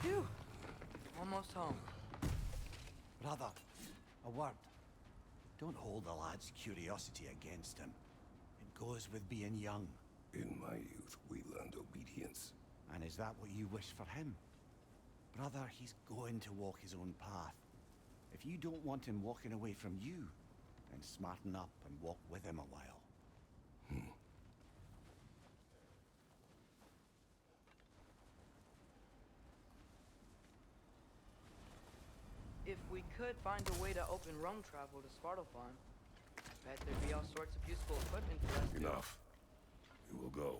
Phew! Almost home. Brother, a word. Don't hold the lad's curiosity against him. It goes with being young. In my youth, we learned obedience. And is that what you wish for him? Brother, he's going to walk his own path. If you don't want him walking away from you, then smarten up and walk with him a while. If we could find a way to open roam travel to Svartalfheim, I bet there'd be all sorts of useful equipment for us. Enough. We will go.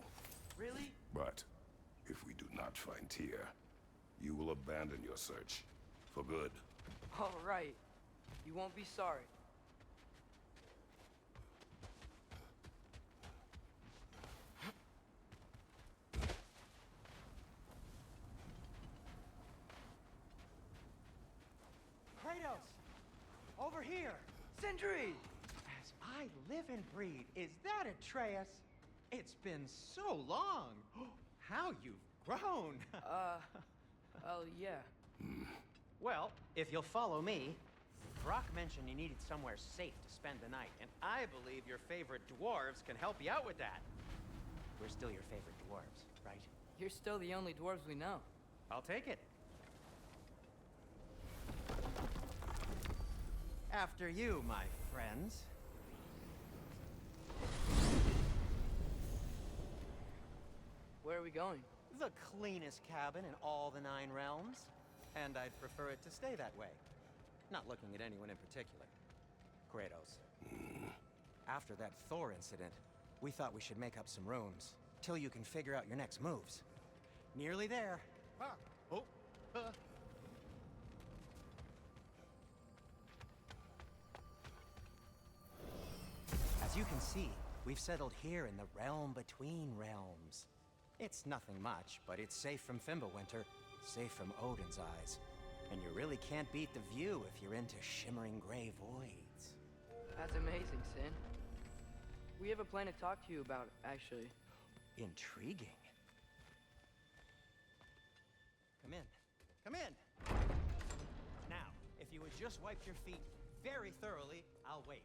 Really? But if we do not find Tyr, you will abandon your search. For good. All right. You won't be sorry. Kratos! Over here! Sindri! As I live and breathe, is that Atreus? It's been so long! How you've grown! Oh, yeah. Well, if you'll follow me, Brock mentioned you needed somewhere safe to spend the night, and I believe your favorite dwarves can help you out with that. We're still your favorite dwarves, right? You're still the only dwarves we know. I'll take it. After you, my friends. Where are we going? The cleanest cabin in all the 9 realms. And I'd prefer it to stay that way. Not looking at anyone in particular. Kratos. After that Thor incident, we thought we should make up some rooms, till you can figure out your next moves. Nearly there. As you can see, we've settled here in the realm between realms. It's nothing much, but it's safe from Fimbulwinter, safe from Odin's eyes. And you really can't beat the view if you're into shimmering gray voids. That's amazing, Sin. We have a plan to talk to you about, actually. Intriguing. Come in. Come in! Now, if you would just wipe your feet very thoroughly, I'll wait.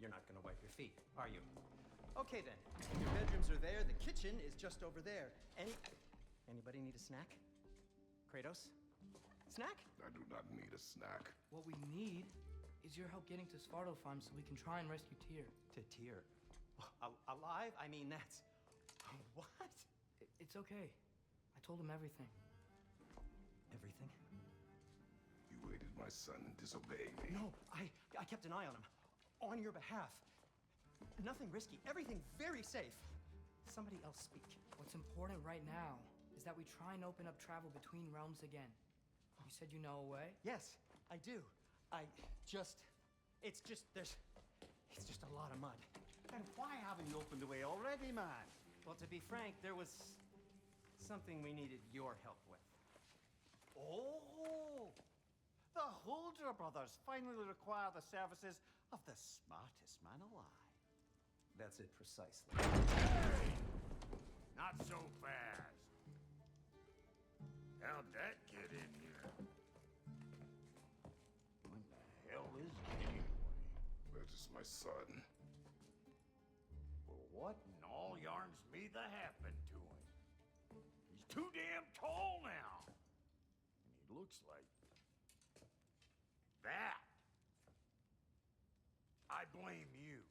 You're not gonna wipe your feet, are you? Okay then. Your bedrooms are there, the kitchen is just over there. Anybody need a snack? Kratos? Snack? I do not need a snack. What we need is your help getting to Svartalfheim so we can try and rescue Tyr. To Tyr? Alive? I mean, that's... What? It's okay. I told him everything. Everything? You aided my son and disobeyed me. No, I kept an eye on him. On your behalf. Nothing risky. Everything very safe. Somebody else speak. What's important right now is that we try and open up travel between realms again. You said you know a way? Yes, I do. It's just a lot of mud. And why haven't you opened the way already, man? Well, to be frank, there was something we needed your help with. Oh! The Huldra brothers finally require the services of the smartest man alive. That's it precisely. Hey! Not so fast. How'd that get in here? What the hell is it anyway? That is my son. Well, what in all yarns me that happened to him? He's too damn tall now. And he looks like that. I blame you.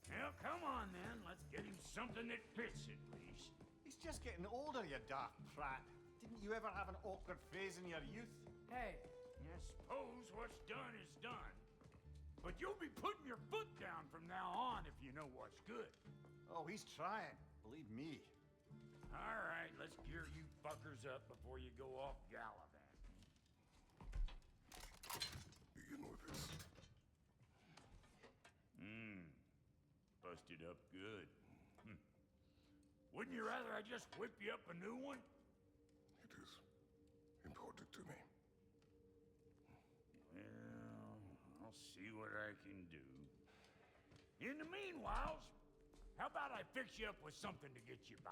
Well, come on then. Let's get him something that fits at least. He's just getting older, you daft prat. Didn't you ever have an awkward phase in your youth? Hey, I suppose what's done is done. But you'll be putting your foot down from now on if you know what's good. Oh, he's trying. Believe me. All right, let's gear you fuckers up before you go off gallivanting. Begin with this. Busted up good. Wouldn't you rather I just whip you up a new one? It is important to me. Well, I'll see what I can do. In the meanwhile, how about I fix you up with something to get you by?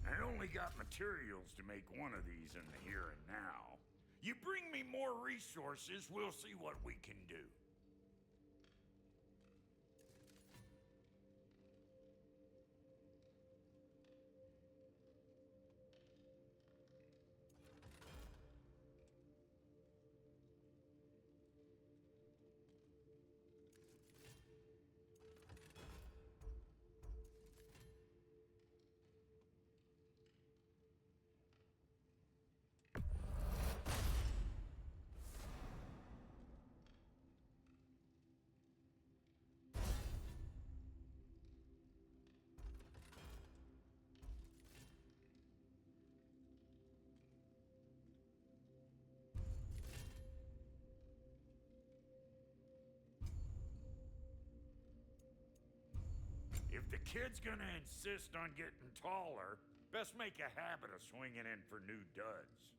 I only got materials to make one of these in the here and now. You bring me more resources, we'll see what we can do. If the kid's gonna insist on getting taller, best make a habit of swinging in for new duds.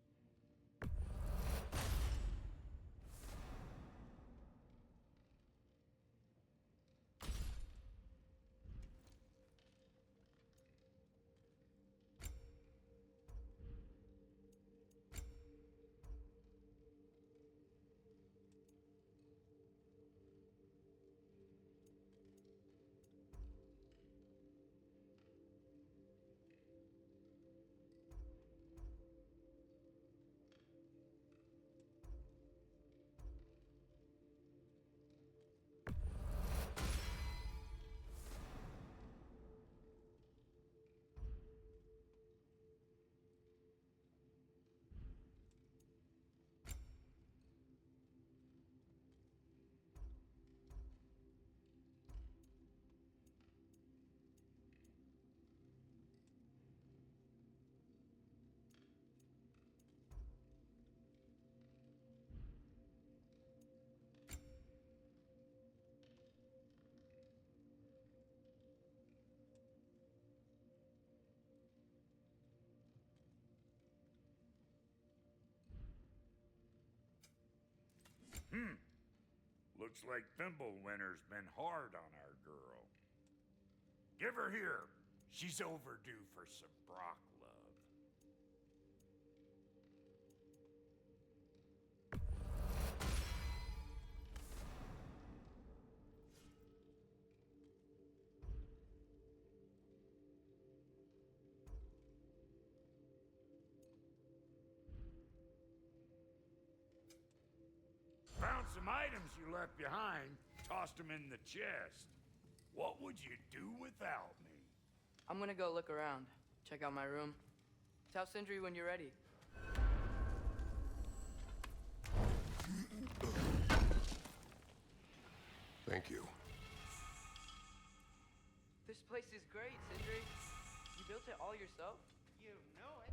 Looks like Thimblewinter's been hard on our girl. Give her here. She's overdue for some Brock love. Found some items you left behind, tossed them in the chest. What would you do without me? I'm gonna go look around. Check out my room. Tell Sindri when you're ready. Thank you. This place is great, Sindri. You built it all yourself? You know it.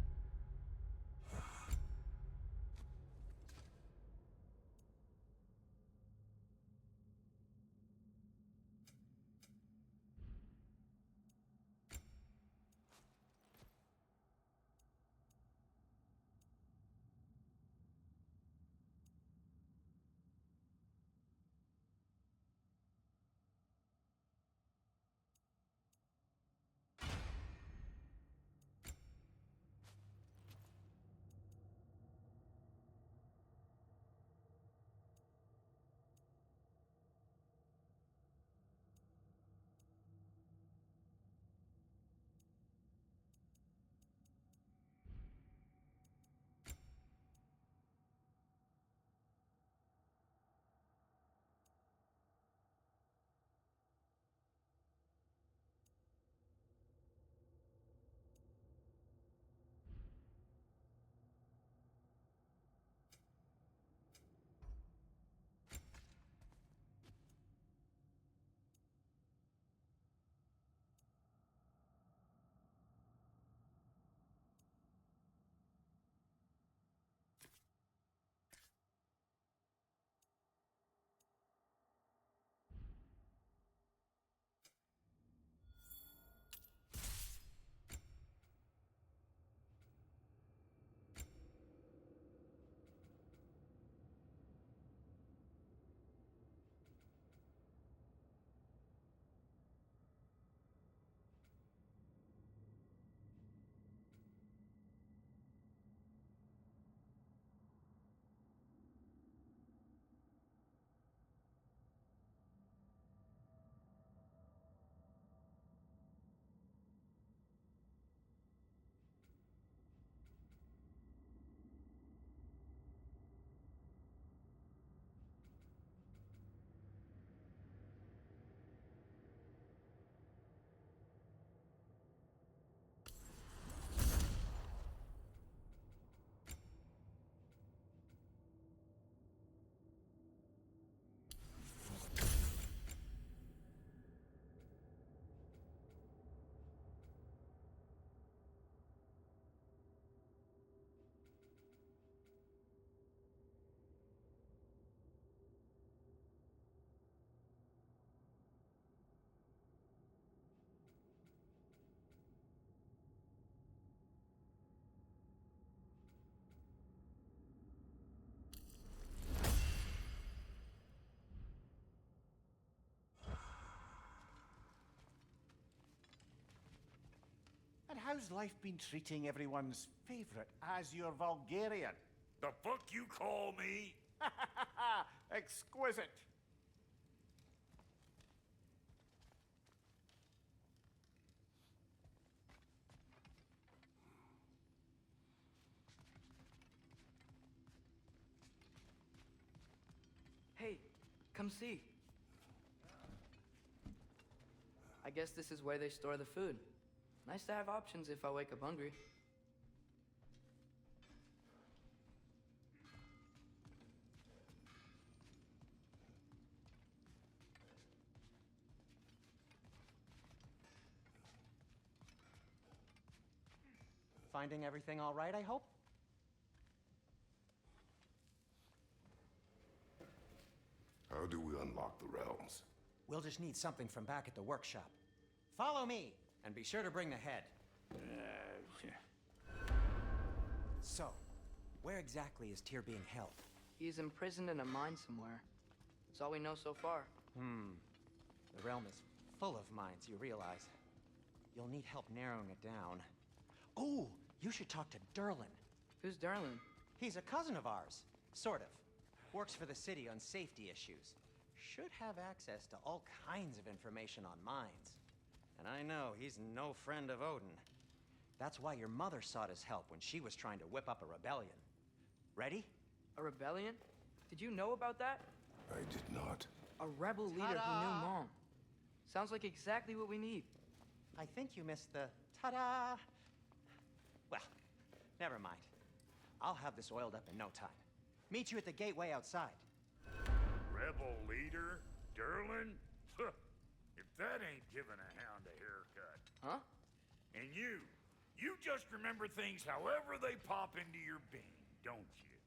How's life been treating everyone's favorite Azure Vulgarian? The fuck you call me? Exquisite. Hey, come see. I guess this is where they store the food. Nice to have options if I wake up hungry. Finding everything all right, I hope? How do we unlock the realms? We'll just need something from back at the workshop. Follow me, and be sure to bring the head. So, where exactly is Tyr being held? He's imprisoned in a mine somewhere. That's all we know so far. The realm is full of mines, you realize. You'll need help narrowing it down. Oh, you should talk to Derlin. Who's Darlin? He's a cousin of ours, sort of. Works for the city on safety issues. Should have access to all kinds of information on mines. And I know he's no friend of Odin. That's why your mother sought his help when she was trying to whip up a rebellion. Ready? A rebellion? Did you know about that? I did not. A rebel leader who knew Mom. Sounds like exactly what we need. I think you missed the ta-da. Well, never mind. I'll have this oiled up in no time. Meet you at the gateway outside. Rebel leader? Derlin? If that ain't giving a hound a haircut. Huh? And you just remember things however they pop into your bean, don't you?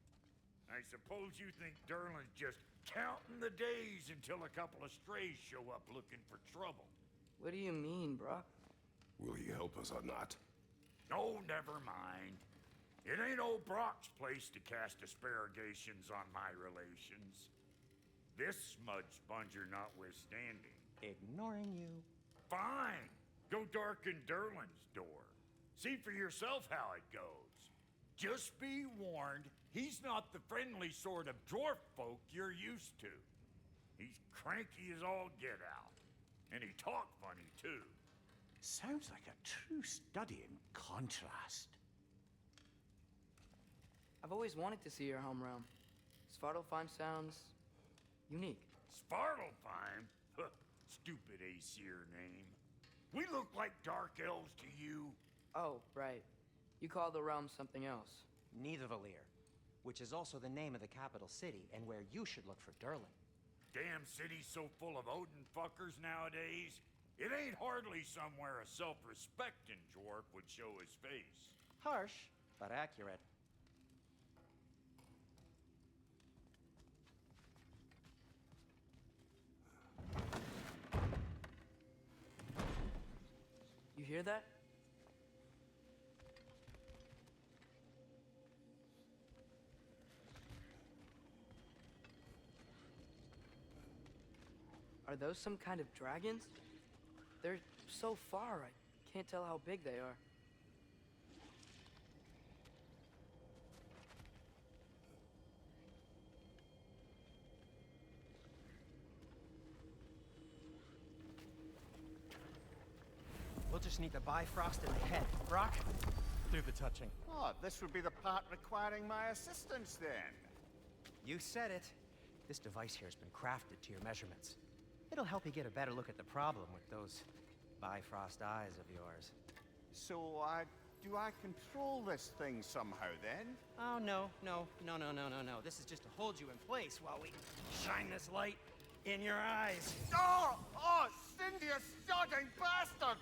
I suppose you think Derlin's just counting the days until a couple of strays show up looking for trouble. What do you mean, Brock? Will he help us or not? Oh, never mind. It ain't old Brock's place to cast asparagations on my relations. This smudge sponger notwithstanding. Ignoring you. Fine. Go darken Derlin's door. See for yourself how it goes. Just be warned, he's not the friendly sort of dwarf folk you're used to. He's cranky as all get out. And he talk funny, too. Sounds like a true study in contrast. I've always wanted to see your home realm. Svartalfheim sounds unique. Svartalfheim? Huh, stupid Aesir name. We look like dark elves to you. Oh, right. You call the realm something else. Nidavellir, which is also the name of the capital city and where you should look for Derlin. Damn city's so full of Odin fuckers nowadays. It ain't hardly somewhere a self-respecting dwarf would show his face. Harsh, but accurate. You hear that? Are those some kind of dragons? They're so far, I can't tell how big they are. We'll just need the Bifrost in the head. Brock, do the touching. Oh, this would be the part requiring my assistance then. You said it. This device here has been crafted to your measurements. It'll help you get a better look at the problem with those Bifrost eyes of yours. So, do I control this thing somehow then? Oh, no. This is just to hold you in place while we shine this light in your eyes. Oh! Oh, Cindy, you sodding bastard!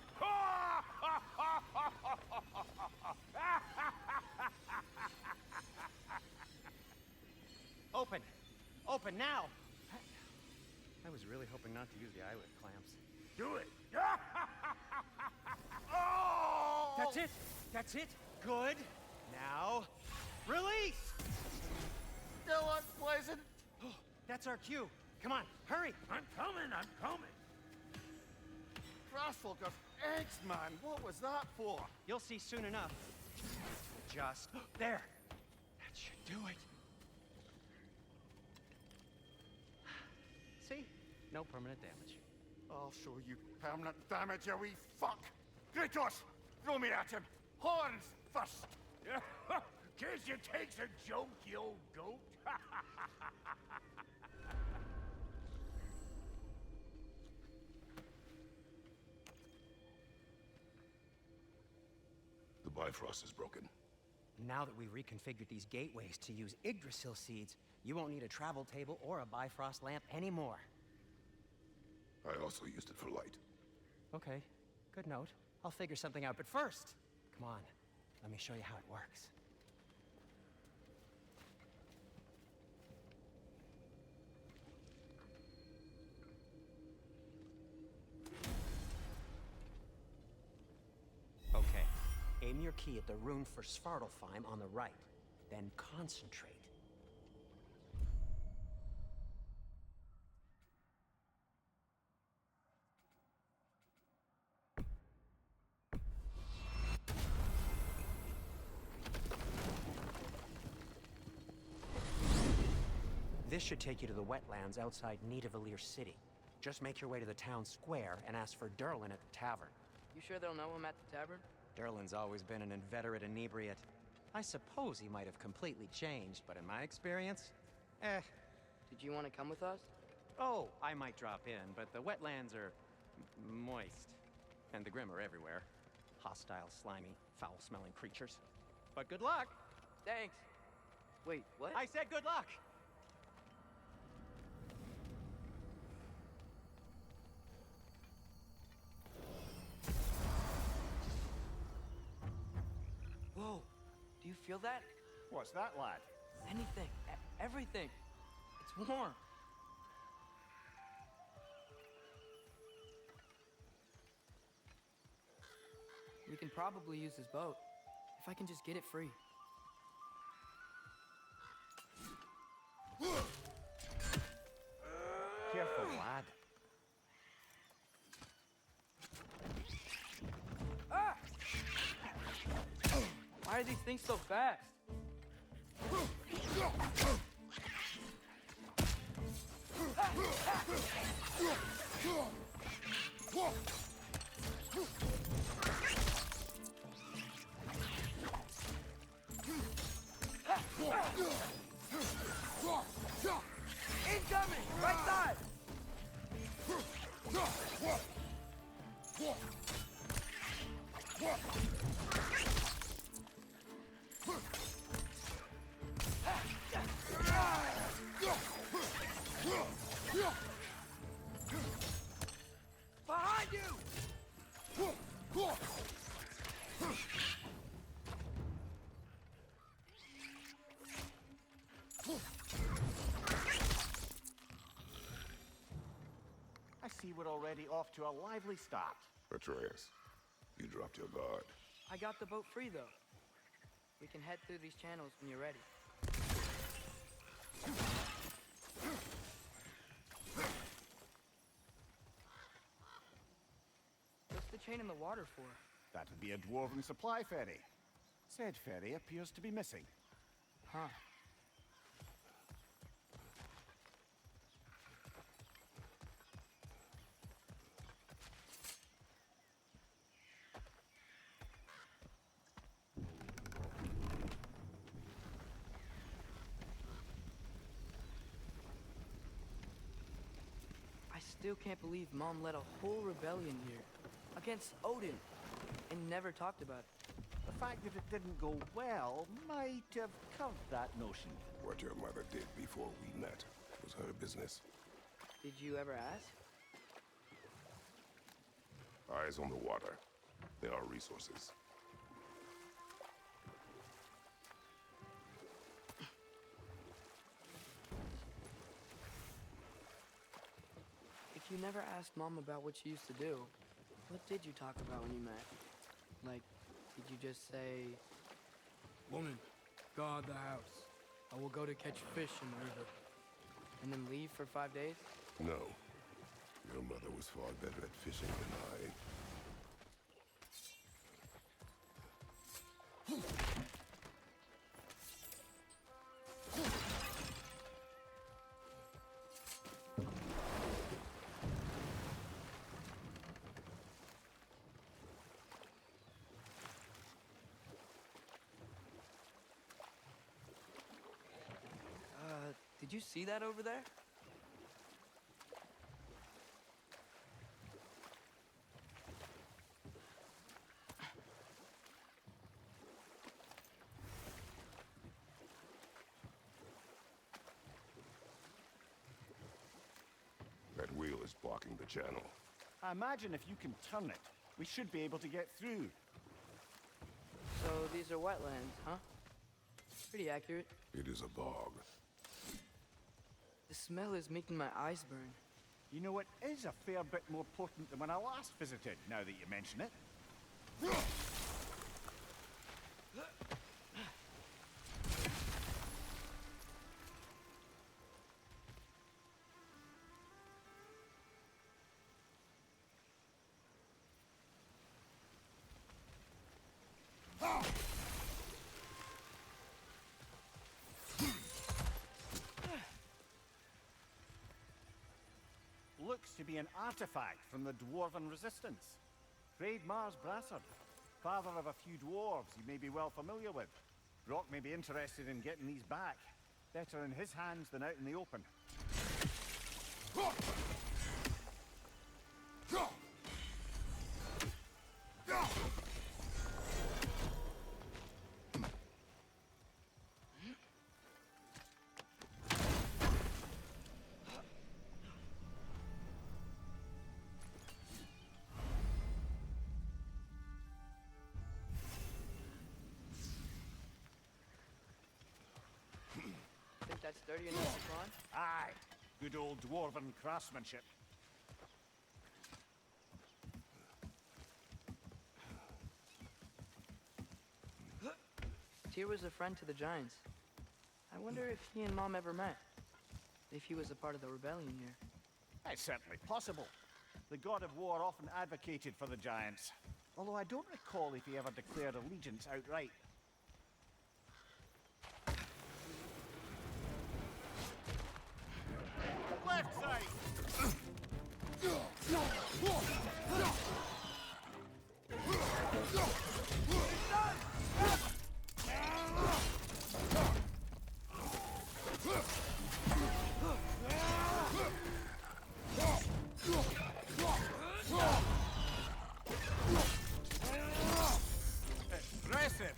Open! Open now! I was really hoping not to use the eyelid clamps. Do it. Oh! That's it! That's it! Good! Now, release! Still unpleasant. Oh, that's our cue. Come on, hurry! I'm coming. Grassfolkers, eggs, man! What was that for? You'll see soon enough. Just there. That should do it. See? No permanent damage. I'll show you permanent damage, you wee fuck! Kratos! Throw me at him! Horns first! Guess you takes a joke, you old goat. The Bifrost is broken. Now that we reconfigured these gateways to use Yggdrasil seeds, you won't need a travel table or a Bifrost lamp anymore. I also used it for light. Okay, good note. I'll figure something out, but first, come on, let me show you how it works. Okay, aim your key at the rune for Svartalfheim on the right, then concentrate. This should take you to the wetlands outside Nidavellir City. Just make your way to the town square and ask for Derlin at the tavern. You sure they'll know him at the tavern? Derlin's always been an inveterate inebriate. I suppose he might have completely changed, but in my experience, Did you want to come with us? Oh, I might drop in, but the wetlands are moist. And the Grim are everywhere. Hostile, slimy, foul-smelling creatures. But good luck! Thanks. Wait, what? I said good luck! Whoa, do you feel that? What's that, lad? Anything, everything. It's warm. We can probably use this boat, if I can just get it free. Careful, lad. Ah! Why are these things so fast? Incoming! Right side! Behind you! I see we're already off to a lively start. Atreus, you dropped your guard. I got the boat free, though. We can head through these channels when you're ready. What's the chain in the water for? That would be a dwarven supply ferry. Said ferry appears to be missing. Huh. I still can't believe Mom led a whole rebellion here against Odin and never talked about it. The fact that it didn't go well might have covered that notion. What your mother did before we met was her business. Did you ever ask? Eyes on the water. There are resources. If you never asked Mom about what she used to do, what did you talk about when you met? Like, did you just say, "Woman, guard the house. I will go to catch fish in the river," and then leave for 5 days? No. Your mother was far better at fishing than I. Did you see that over there? That wheel is blocking the channel. I imagine if you can turn it, we should be able to get through. So these are wetlands, huh? Pretty accurate. It is a bog. The smell is making my eyes burn. You know, it is a fair bit more potent than when I last visited, now that you mention it. Looks to be an artifact from the Dwarven Resistance. Trade Mars Brassard, father of a few dwarves you may be well familiar with. Brock may be interested in getting these back. Better in his hands than out in the open. Think that's sturdy enough to climb? Aye, good old Dwarven craftsmanship. Tyr was a friend to the Giants. I wonder if he and Mom ever met. If he was a part of the rebellion here. It's certainly possible. The god of war often advocated for the Giants. Although I don't recall if he ever declared allegiance outright. Left side! Impressive!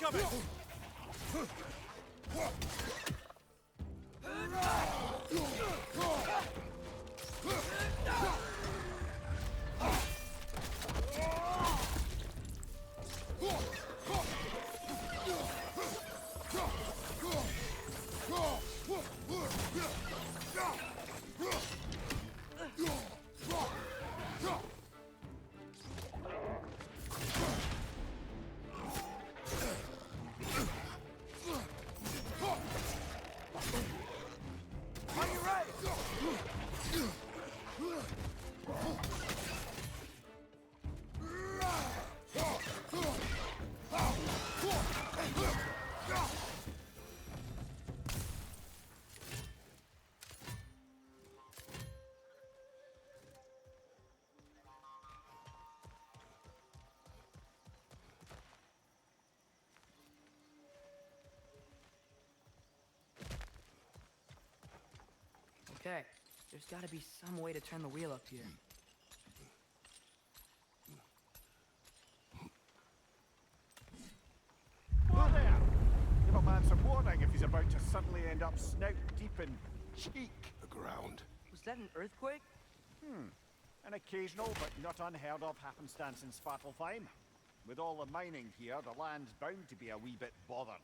Incoming! Okay, there's gotta be some way to turn the wheel up here. Whoa there! Give a man some warning if he's about to suddenly end up snout deep in cheek. The ground. Was that an earthquake? An occasional but not unheard of happenstance in Svartalfheim. With all the mining here, the land's bound to be a wee bit bothered.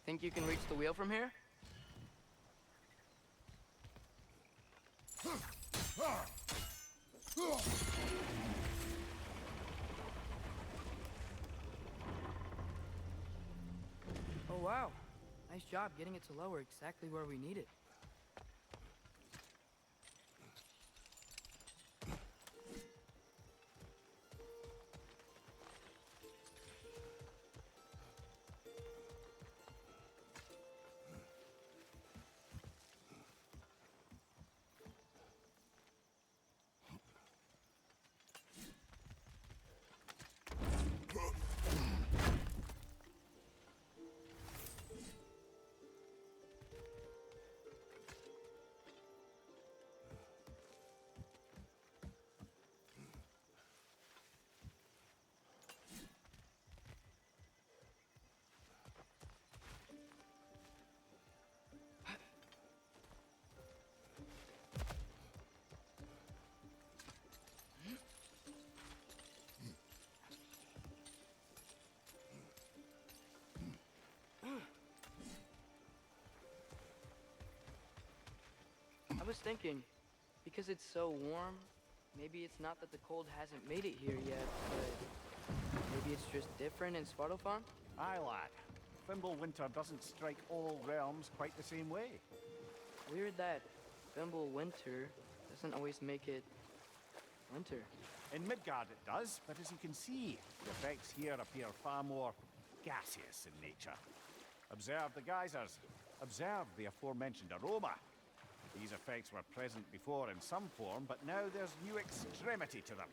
Think you can reach the wheel from here? Oh wow, nice job getting it to lower exactly where we need it. was thinking, because it's so warm, maybe it's not that the cold hasn't made it here yet, but maybe it's just different in Svartalfheim? Aye, lad. Fimble winter doesn't strike all realms quite the same way. Weird that Fimble winter doesn't always make it winter. In Midgard it does, but as you can see, the effects here appear far more gaseous in nature. Observe the geysers. Observe the aforementioned aroma. These effects were present before in some form, but now there's new extremity to them.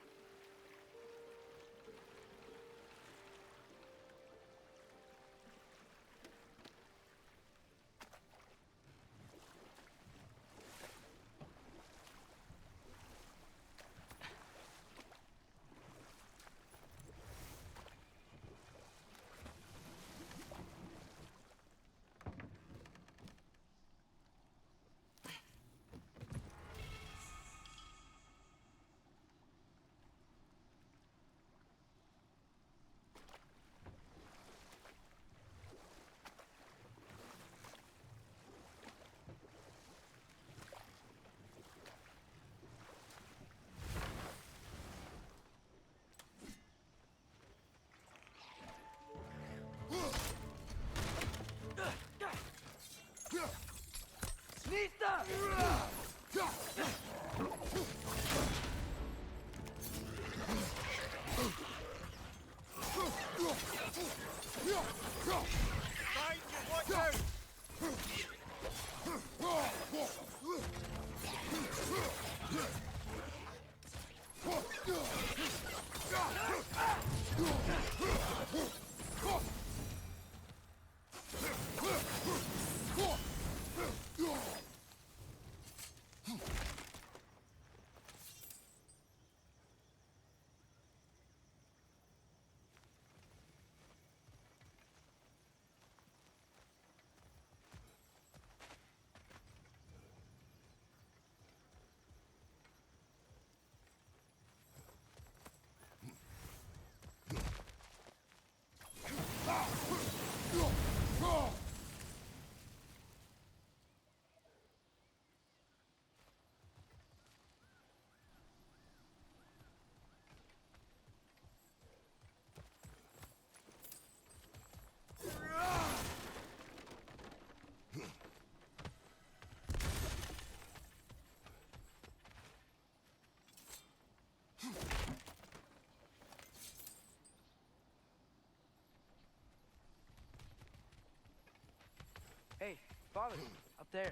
Hey, father, up there.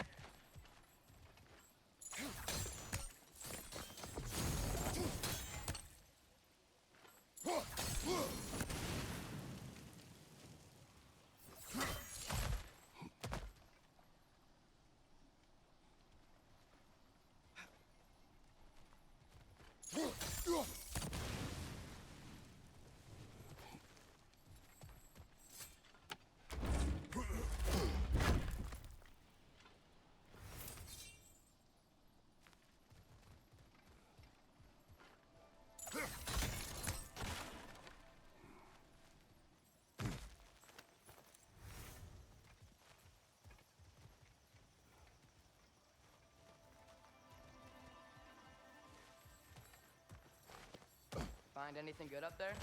Find anything good up there?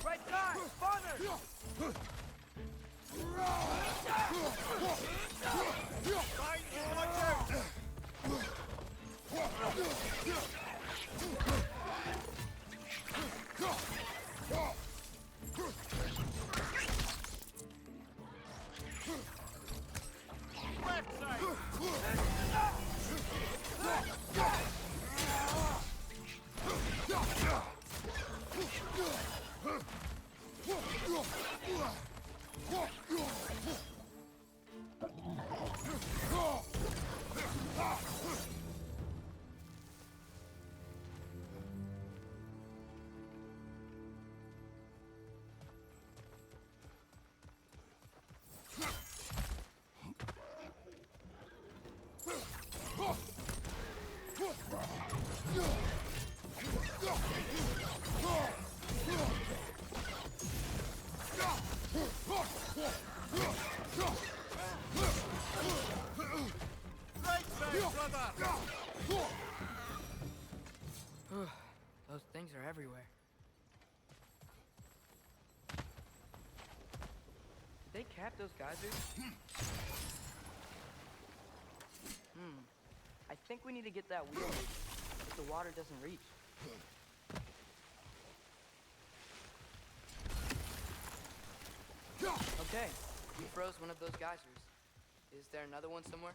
Right side! Father! Watch out! Those things are everywhere. Did they cap those geysers? I think we need to get that wheel moving, if the water doesn't reach. Okay, we froze one of those geysers. Is there another one somewhere?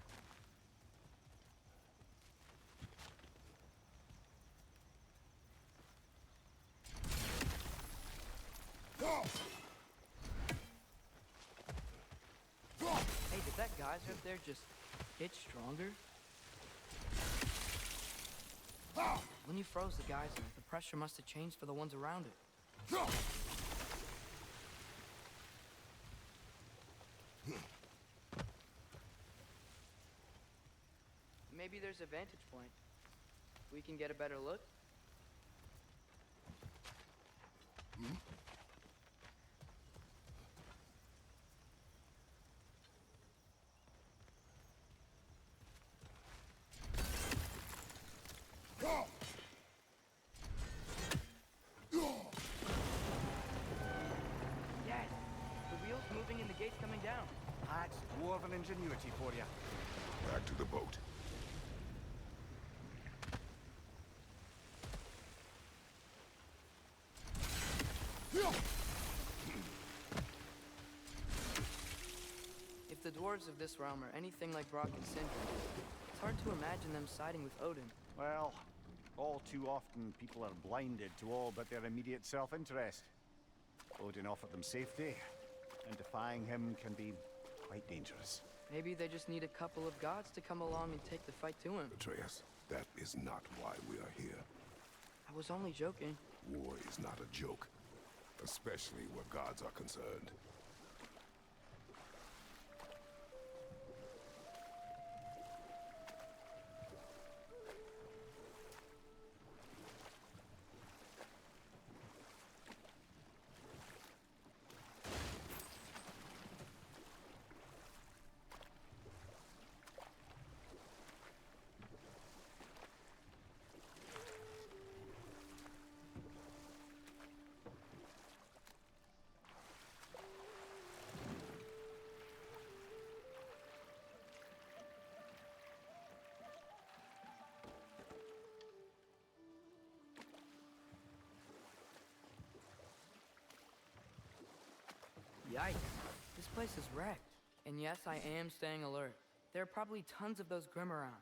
Hey, did that geyser up there just get stronger? When you froze the geyser, the pressure must have changed for the ones around it. Maybe there's a vantage point. We can get a better look. Yes! The wheel's moving and the gate's coming down. That's dwarven ingenuity for you. Back to the boat. If the dwarves of this realm are anything like Brock and Sindri, it's hard to imagine them siding with Odin. Well, all too often people are blinded to all but their immediate self-interest. Odin offered them safety, and defying him can be quite dangerous. Maybe they just need a couple of gods to come along and take the fight to him. Atreus, that is not why we are here. I was only joking. War is not a joke, especially where gods are concerned. Yikes. This place is wrecked. And yes, I am staying alert. There are probably tons of those Grim around.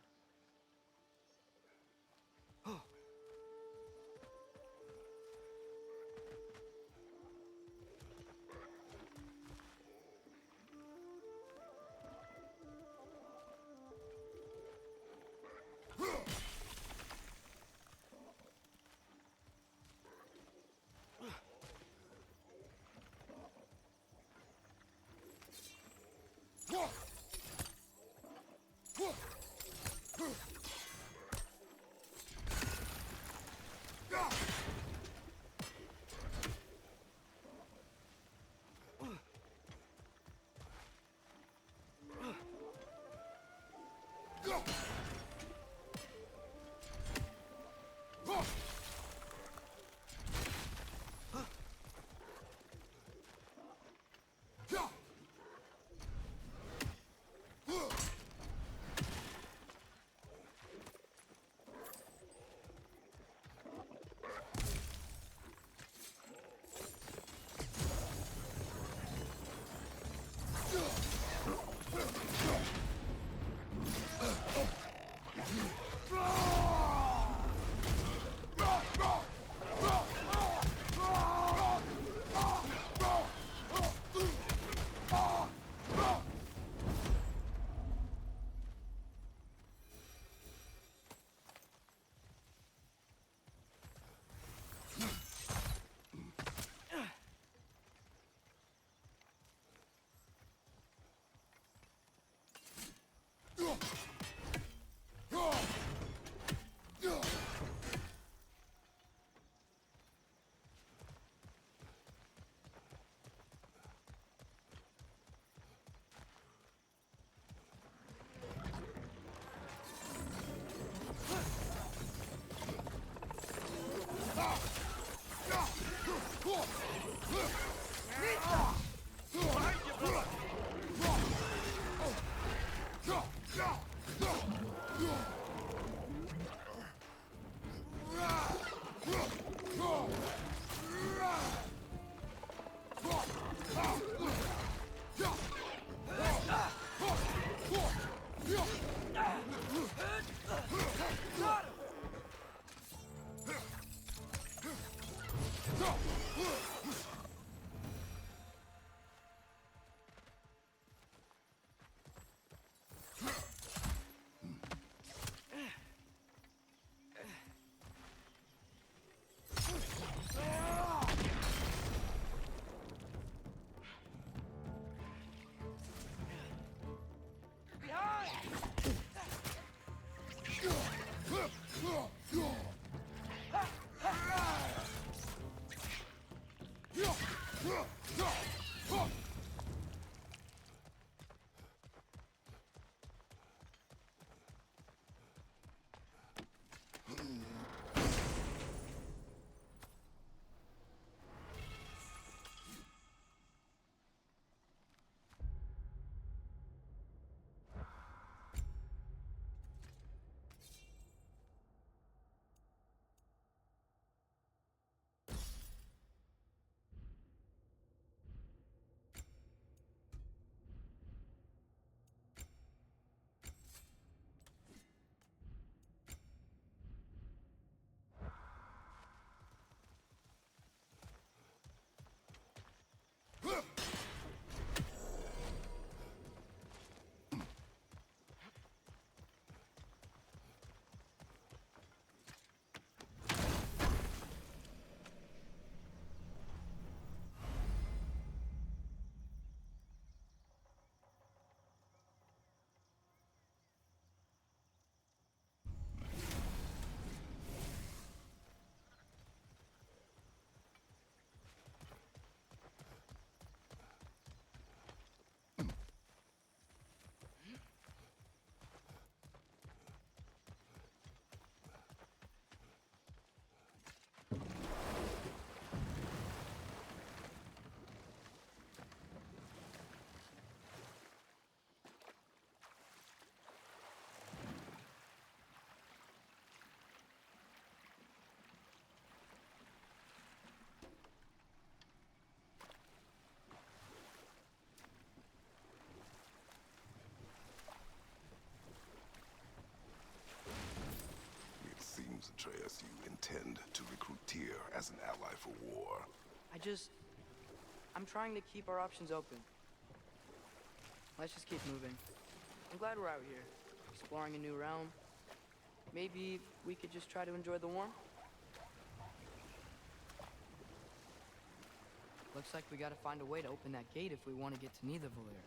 Atreus, you intend to recruit Tyr as an ally for war. I'm trying to keep our options open. Let's just keep moving. I'm glad we're out here, exploring a new realm. Maybe we could just try to enjoy the warmth? Looks like we gotta find a way to open that gate if we want to get to Nidavellir.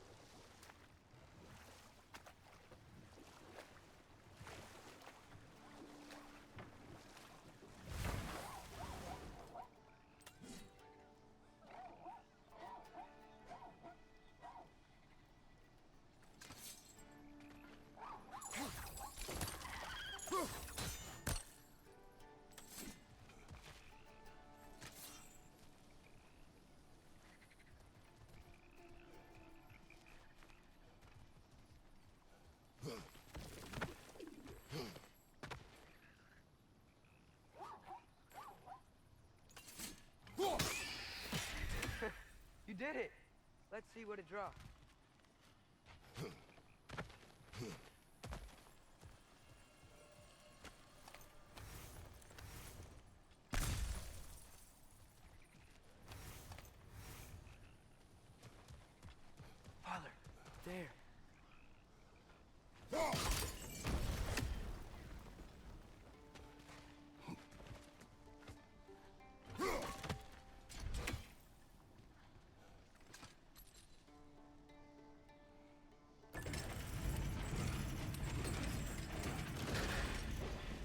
You did it! Let's see what it dropped. Father, there.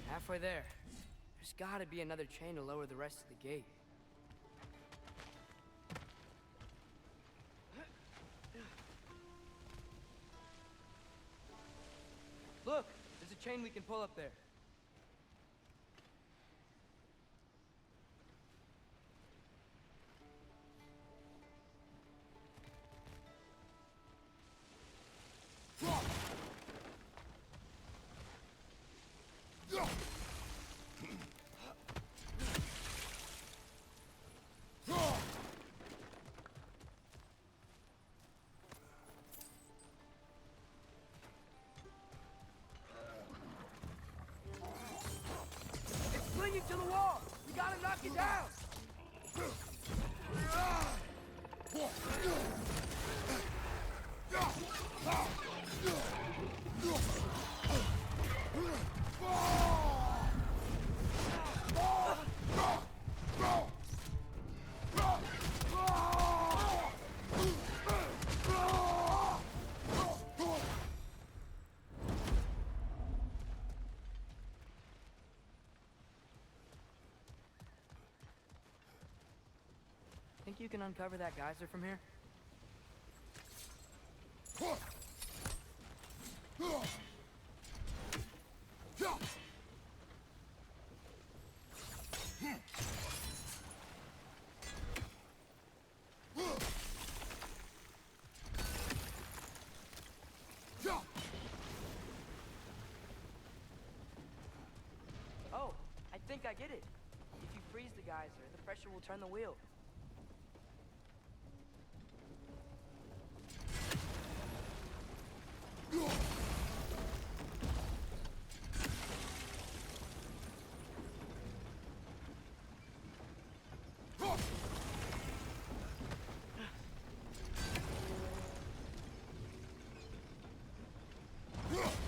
Halfway there. There's gotta be another chain to lower the rest of the gate. Look! There's a chain we can pull up there. It's clinging to the wall! We gotta knock it down! Think you can uncover that geyser from here? Oh, I think I get it. If you freeze the geyser, the pressure will turn the wheel.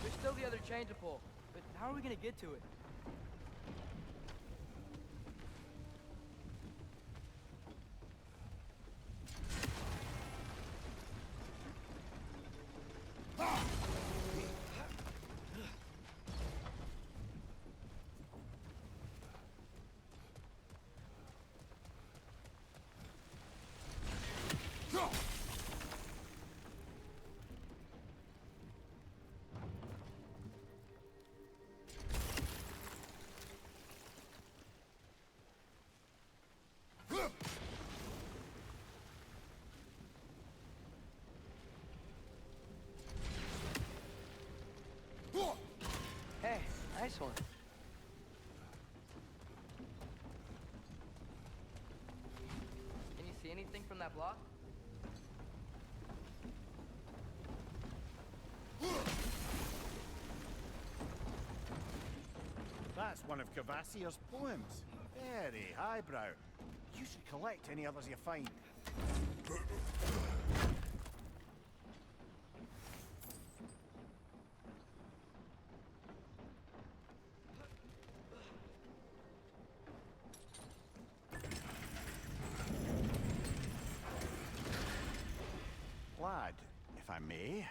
There's still the other chain to pull, but how are we gonna get to it? Hey, nice one. Can you see anything from that block? That's one of Cavassier's poems. Very highbrow. You should collect any others you find. Lad, if I may,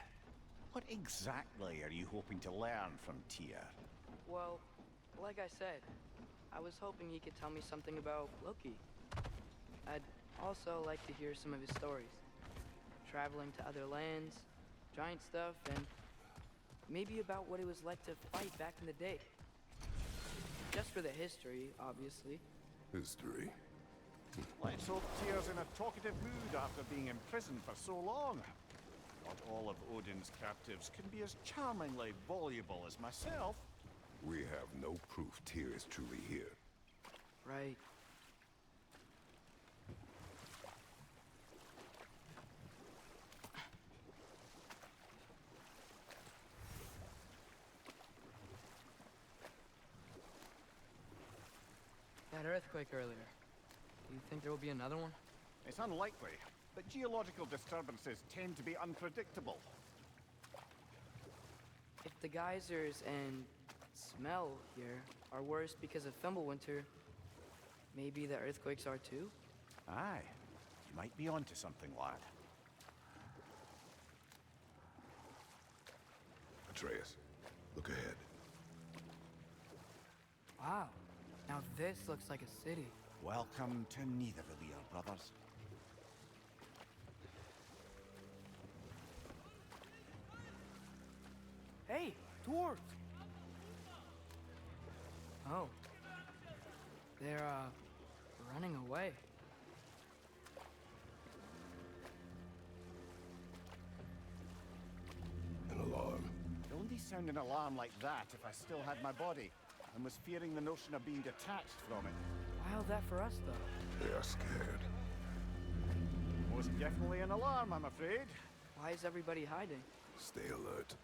what exactly are you hoping to learn from Tyr? Well, like I said, I was hoping he could tell me something about Loki. I'd also like to hear some of his stories. Traveling to other lands, giant stuff, and maybe about what it was like to fight back in the day. Just for the history, obviously. History. Let's hope Tyr's in a talkative mood after being imprisoned for so long. Not all of Odin's captives can be as charmingly voluble as myself. We have no proof Tyr is truly here. Right. That earthquake earlier. Do you think there will be another one? It's unlikely, but geological disturbances tend to be unpredictable. If the geysers and smell here are worse because of Fimbulwinter, maybe the earthquakes are too? Aye, you might be onto something, lad. Atreus, look ahead. Wow. Now this looks like a city. Welcome to Nidavellir, brothers. Hey, dwarves! Oh. They're, running away. An alarm. It'd only sound an alarm like that if I still had my body, and was fearing the notion of being detached from it. Wild that for us, though. They are scared. Most definitely an alarm, I'm afraid. Why is everybody hiding? Stay alert.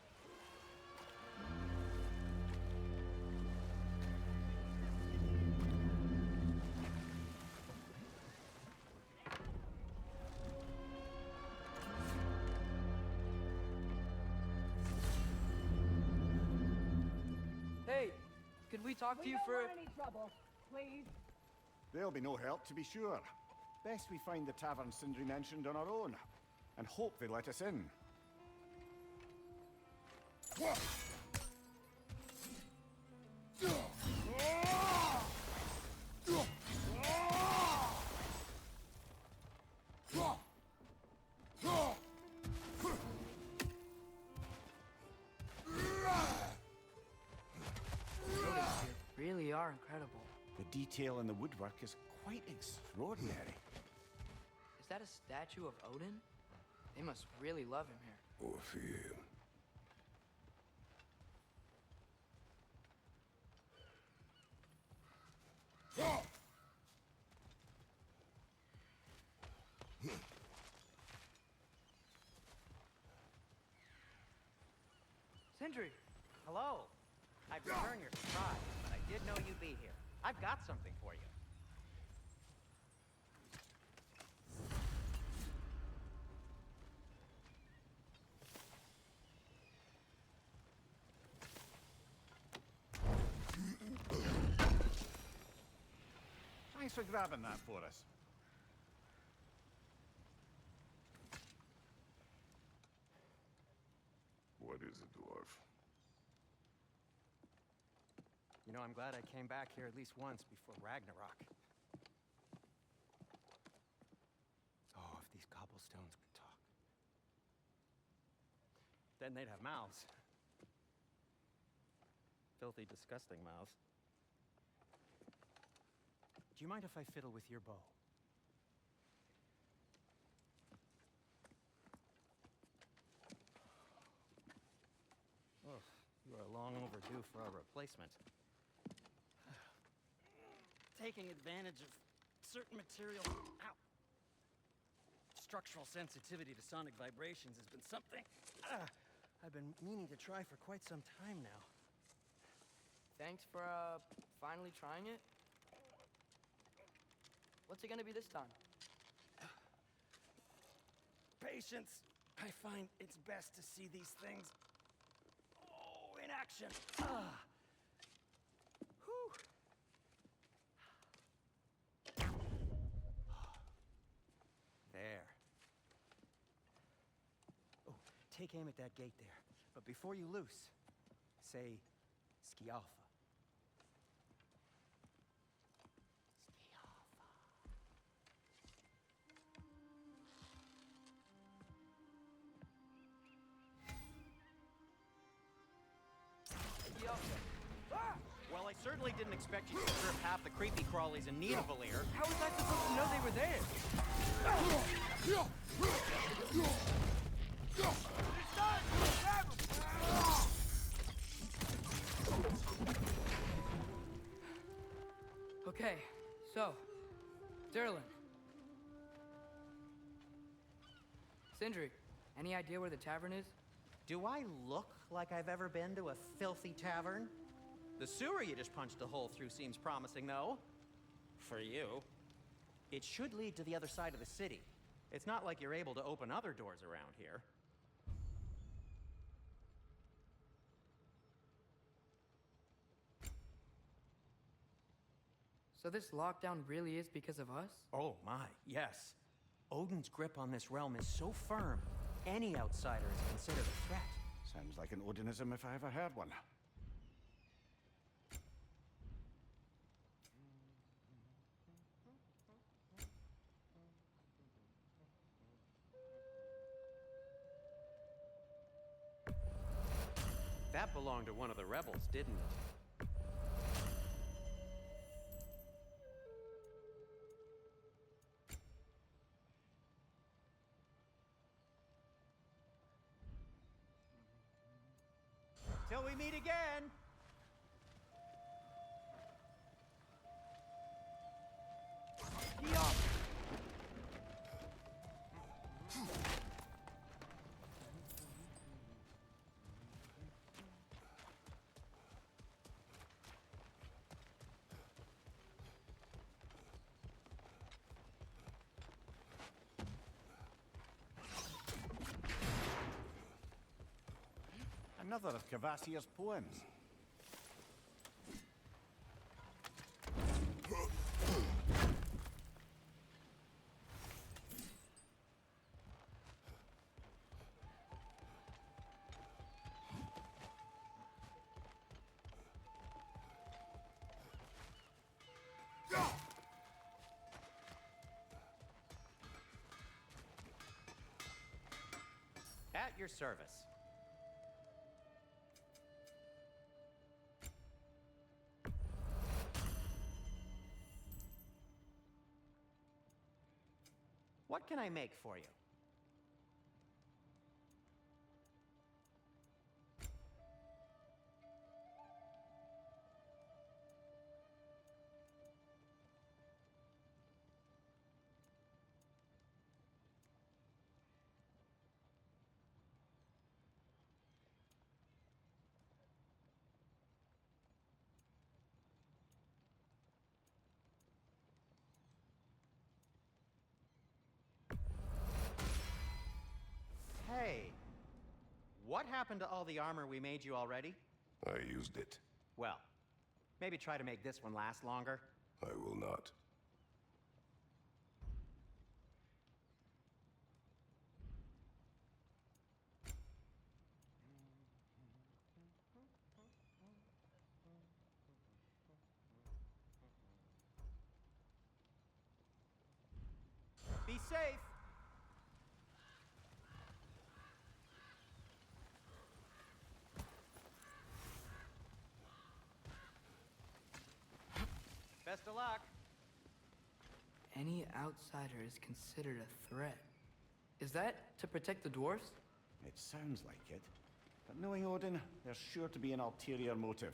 talk to We you don't for... want any trouble, please. There'll be no help, to be sure. Best we find the tavern Sindri mentioned on our own, and hope they let us in. Really are incredible. The detail in the woodwork is quite extraordinary. Is that a statue of Odin? They must really love him here. Orpheum. Sindri! Hello. I'd return your surprise, but I did know you'd be here. I've got something for you. Thanks for grabbing that for us. What is it, dwarf? You know, I'm glad I came back here at least once before Ragnarok. Oh, if these cobblestones could talk. Then they'd have mouths. Filthy, disgusting mouths. Do you mind if I fiddle with your bow? Oh, you are long overdue for a replacement. Taking advantage of certain materials. Ow! Structural sensitivity to sonic vibrations has been something I've been meaning to try for quite some time now. Thanks for, finally trying it. What's it gonna be this time? Patience. I find it's best to see these things, in action. Whew. There. Oh, take aim at that gate there. But before you loose, say, Skialfa. Well, I certainly didn't expect you to strip half the creepy crawlies in need of a leer. How was I supposed to know they were there? Okay, so, Derlin. Sindri, any idea where the tavern is? Do I look like I've ever been to a filthy tavern? The sewer you just punched a hole through seems promising, though. For you. It should lead to the other side of the city. It's not like you're able to open other doors around here. So this lockdown really is because of us? Oh my, yes. Odin's grip on this realm is so firm, any outsider is considered a threat. Sounds like an Odinism if I ever heard one. That belonged to one of the rebels, didn't it? Till we meet again! Another of Cavassier's poems. your service. What can I make for you? Hey, what happened to all the armor we made you already? I used it. Well, maybe try to make this one last longer. I will not. Be safe! Best of luck. Any outsider is considered a threat. Is that to protect the dwarves? It sounds like it. But knowing Odin, there's sure to be an ulterior motive.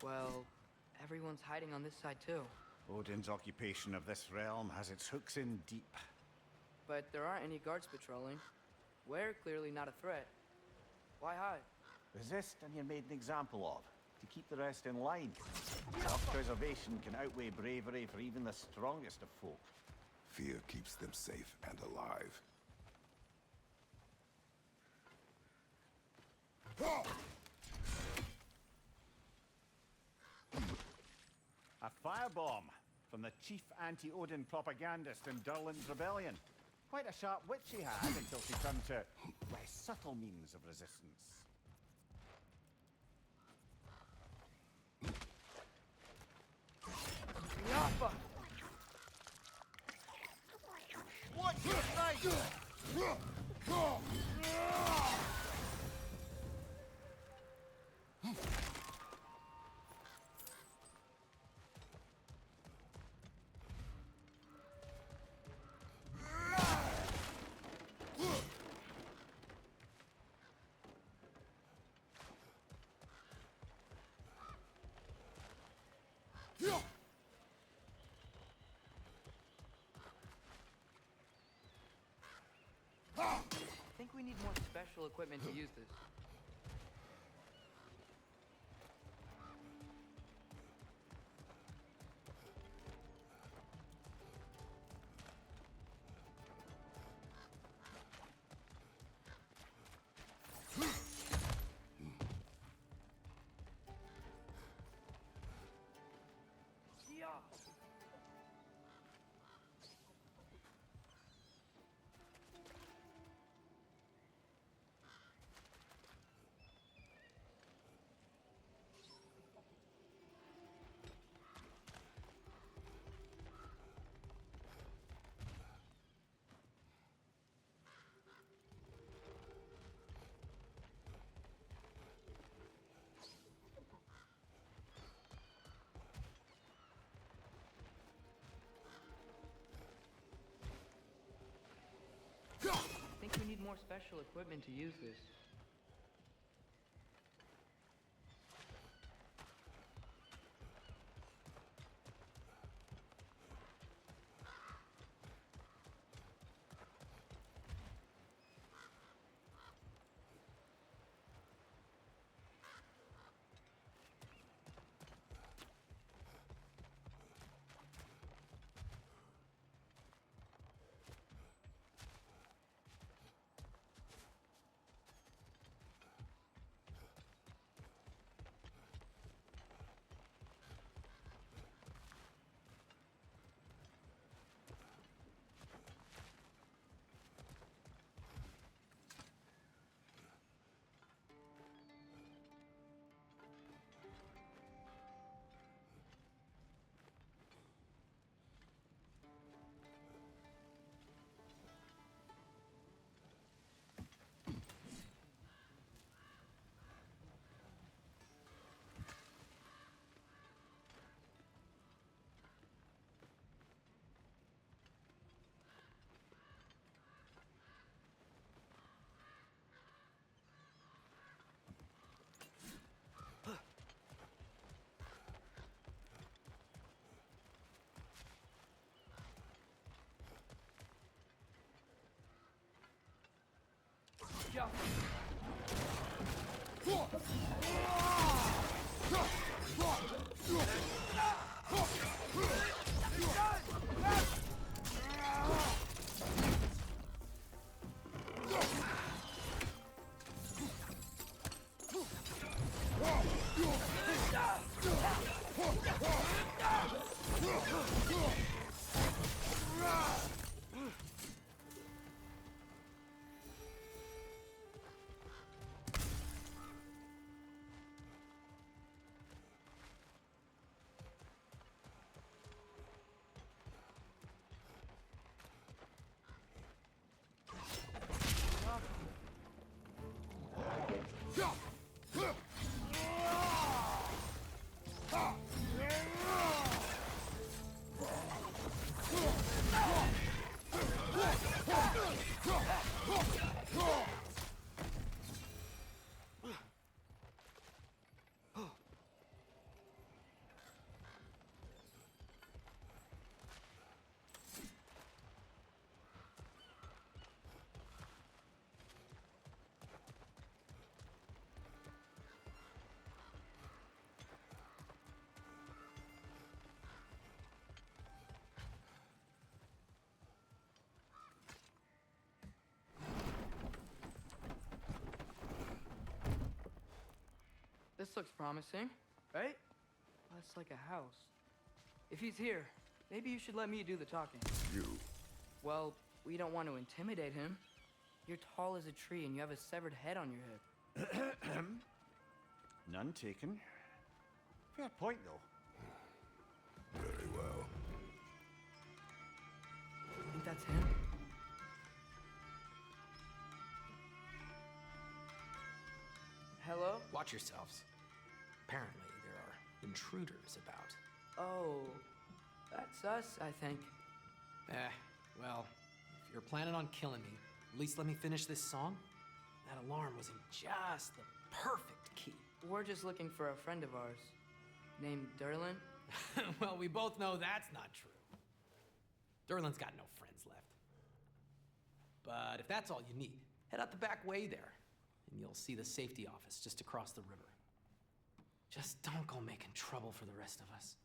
Well, everyone's hiding on this side too. Odin's occupation of this realm has its hooks in deep. But there aren't any guards patrolling. We're clearly not a threat. Why hide? Resist and you're made an example of, to keep the rest in line. Self-preservation can outweigh bravery for even the strongest of folk. Fear keeps them safe and alive. A firebomb from the chief anti-Odin propagandist in Durlin's rebellion. Quite a sharp wit she had until she turned to less subtle means of resistance. Yappa! What's your knife? I think we need more special equipment to use this. I think we need more special equipment to use this. This looks promising, right? That's like a house. If he's here, maybe you should let me do the talking. You. Well, we don't want to intimidate him. You're tall as a tree and you have a severed head on your head. None taken. Fair point, though. Very well. I think that's him. Hello? Watch yourselves. Apparently, there are intruders about. Oh, that's us, I think. Well, if you're planning on killing me, at least let me finish this song. That alarm was in just the perfect key. We're just looking for a friend of ours named Derlin. Well, we both know that's not true. Derlin's got no friends left. But if that's all you need, head out the back way there, and you'll see the safety office just across the river. Just don't go making trouble for the rest of us.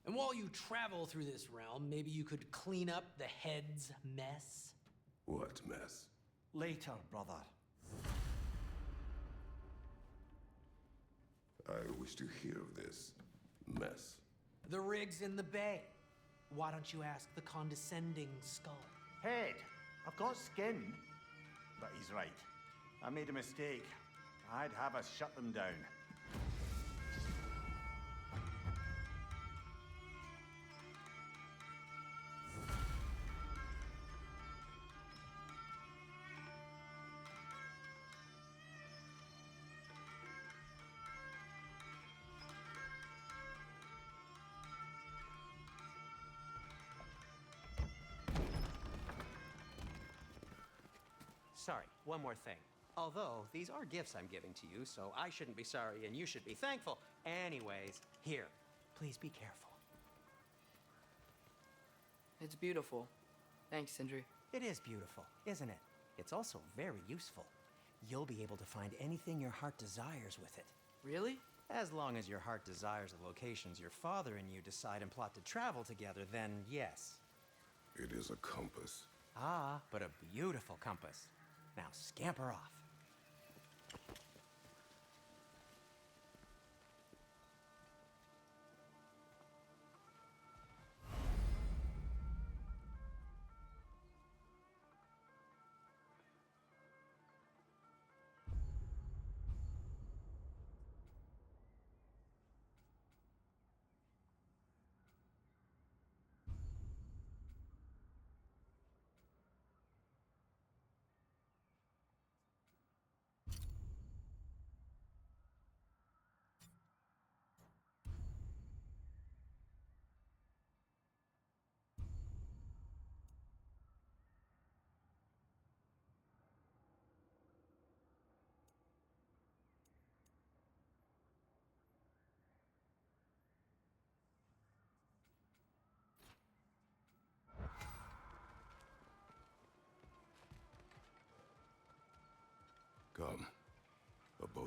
And while you travel through this realm, maybe you could clean up the head's mess? What mess? Later, brother. I wish to hear of this mess. The rig's in the bay. Why don't you ask the condescending skull? Head, I've got skin. But he's right. I made a mistake. I'd have us shut them down. Sorry, one more thing. Although, these are gifts I'm giving to you, so I shouldn't be sorry and you should be thankful. Anyways, here, please be careful. It's beautiful. Thanks, Sindri. It is beautiful, isn't it? It's also very useful. You'll be able to find anything your heart desires with it. Really? As long as your heart desires the locations your father and you decide and plot to travel together, then yes. It is a compass. Ah, but a beautiful compass. Now scamper off.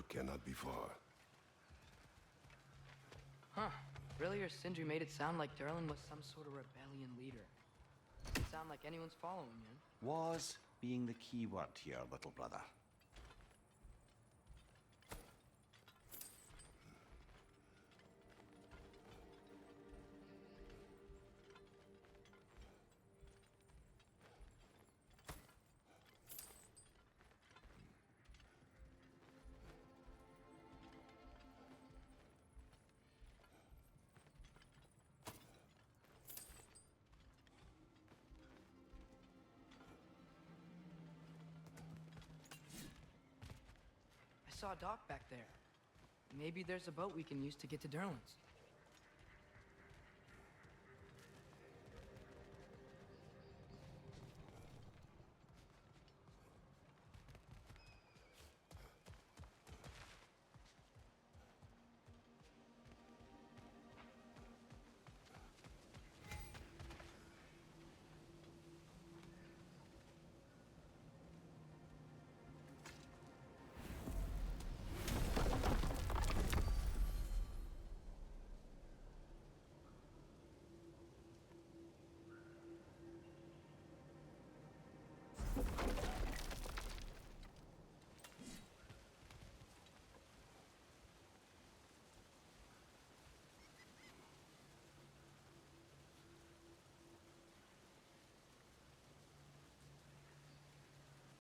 cannot be far. Huh. Earlier, Sindri made it sound like Durlin was some sort of rebellion leader. Doesn't sound like anyone's following him. Was being the key word here, little brother. I saw a dock back there. Maybe there's a boat we can use to get to Durlin's.